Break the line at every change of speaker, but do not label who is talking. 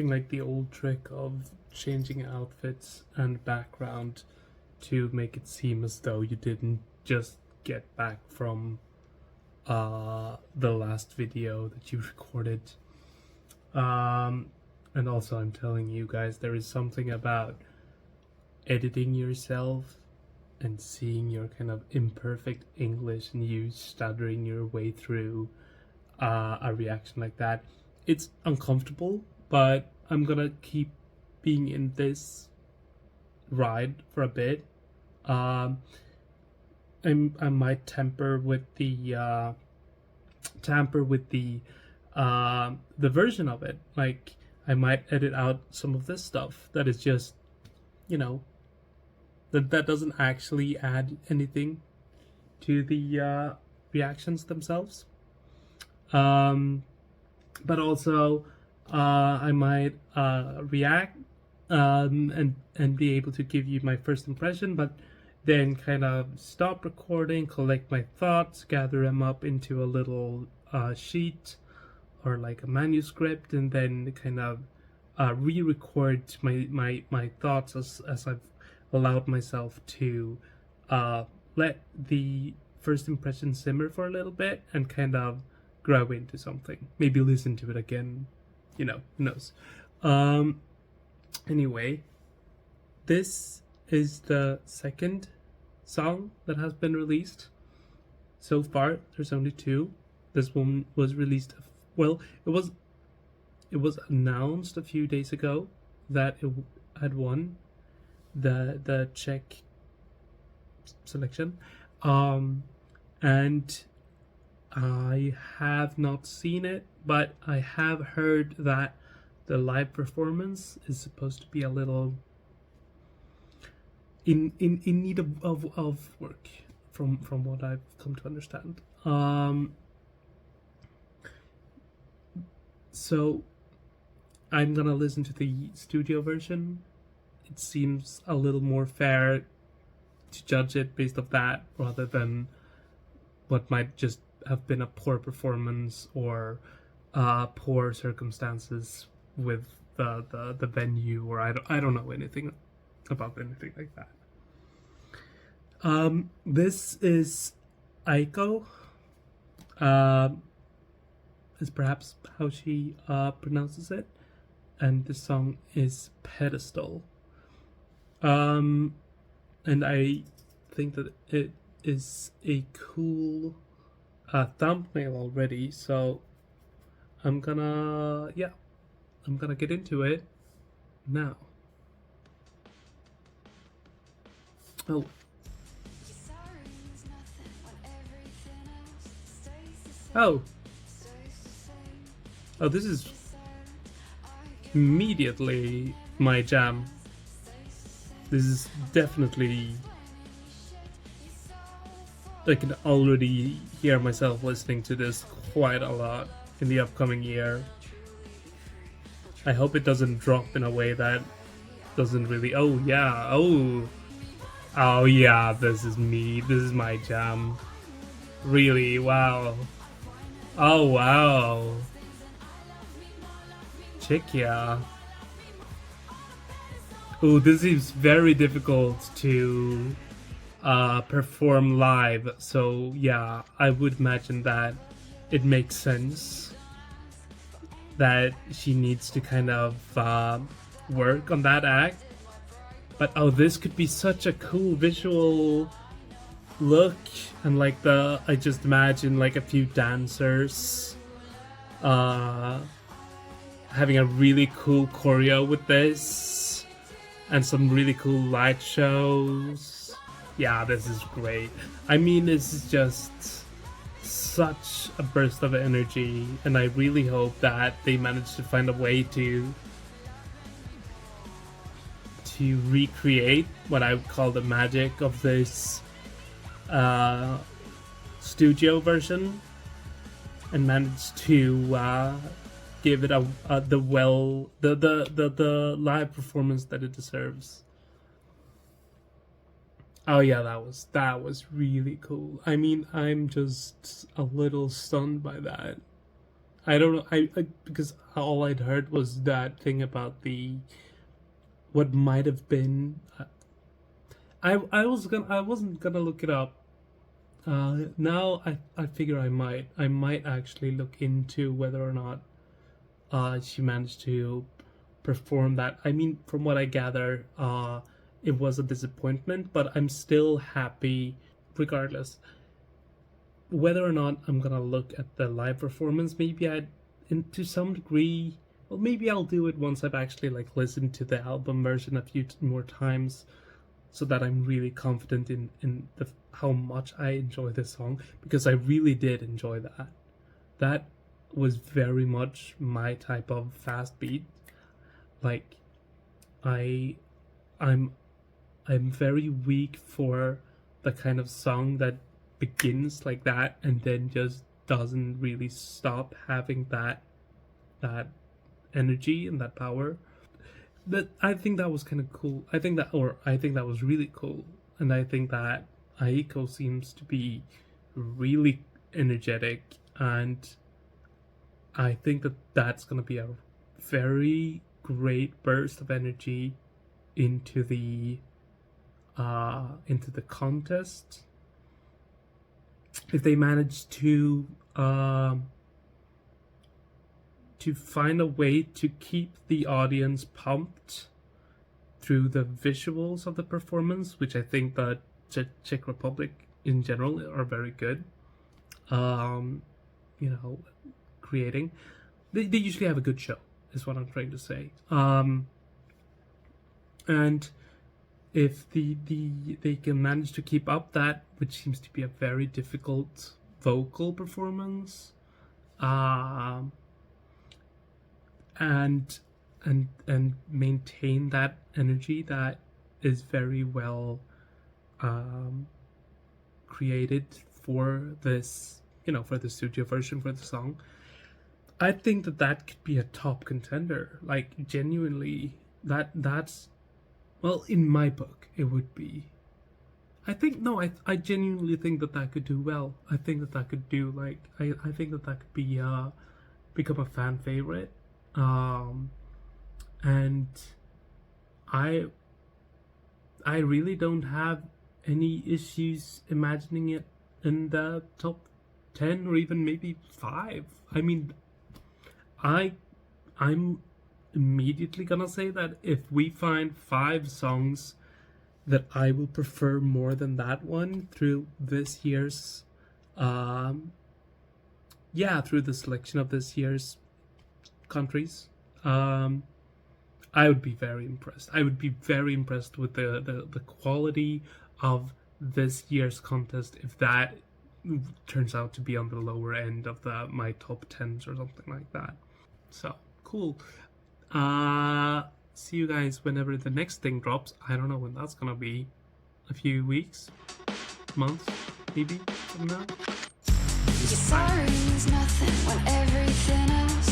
something like the old trick of changing outfits and background to make it seem as though you didn't just get back from the last video that you recorded. And also, I'm telling you guys, there is something about editing yourself and seeing your kind of imperfect English and you stuttering your way through a reaction like that. It's uncomfortable, but I'm gonna keep being in this ride for a bit. I might tamper with the version of it. Like, I might edit out some of this stuff that is just, you know, that doesn't actually add anything to the reactions themselves. But also, I might react and be able to give you my first impression, but then kind of stop recording, collect my thoughts, gather them up into a little sheet or like a manuscript, and then kind of re-record my thoughts as I've allowed myself to let the first impression simmer for a little bit and kind of grow into something. Maybe listen to it again, you know, who knows. Anyway, this is the second song that has been released. So far, there's only two. This one was released, well, it was announced a few days ago that it had won the Czech selection. And I have not seen it, but I have heard that the live performance is supposed to be a little in need of work, from what I've come to understand. So I'm gonna listen to the studio version. It seems a little more fair to judge it based off that rather than what might just have been a poor performance or poor circumstances with the venue, or I don't know anything about anything like that. This is Aiko, is perhaps how she pronounces it, and the song is Pedestal. And I think that it is a cool thumbnail already, so I'm gonna get into it now. Oh, this is immediately my jam. This is definitely, I can already hear myself listening to this quite a lot in the upcoming year. I hope it doesn't drop in a way that doesn't really, oh yeah, this is me, this is my jam. Really, wow. Oh wow. Czechia. Oh, this is very difficult to perform live, so yeah, I would imagine that it makes sense that she needs to kind of work on that act. But oh, this could be such a cool visual look, and like I just imagine like a few dancers having a really cool choreo with this and some really cool light shows. Yeah, this is great. I mean, this is just such a burst of energy, and I really hope that they manage to find a way to recreate what I would call the magic of this studio version and manage to give it the live performance that it deserves. Oh yeah, that was really cool. I mean, I'm just a little stunned by that. I don't know. I because all I'd heard was that thing about the what might have been. I wasn't gonna look it up. Now I figure I might actually look into whether or not she managed to perform that. I mean, from what I gather, it was a disappointment, but I'm still happy regardless. Whether or not I'm gonna look at the live performance, maybe to some degree, well, maybe I'll do it once I've actually like listened to the album version a few more times, so that I'm really confident in how much I enjoy this song, because I really did enjoy that. That was very much my type of fast beat. Like, I I'm I'm very weak for the kind of song that begins like that and then just doesn't really stop having that energy and that power. But I think that was kind of cool. I think that was really cool, and I think that Aiko seems to be really energetic, and I think that that's gonna be a very great burst of energy into the contest. If they manage to find a way to keep the audience pumped through the visuals of the performance, which I think the Czech Republic in general are very good. You know, creating. They usually have a good show, is what I'm trying to say. And if they can manage to keep up that, which seems to be a very difficult vocal performance, and maintain that energy that is very well created for this, for the studio version for the song, I think that could be a top contender. Like, genuinely, that's well, in my book, it would be. I genuinely think that could do well. I think that could do, like, I think that could be become a fan favorite. And I really don't have any issues imagining it in the top 10 or even maybe 5. I mean, I'm immediately gonna say that if we find 5 songs that I will prefer more than that one through this year's through the selection of this year's countries, I would be very impressed. I would be very impressed with the quality of this year's contest if that turns out to be on the lower end of my top 10s or something like that. So cool. See you guys whenever the next thing drops. I don't know when that's gonna be. A few weeks, months, maybe from now.
Sorry is nothing when everything else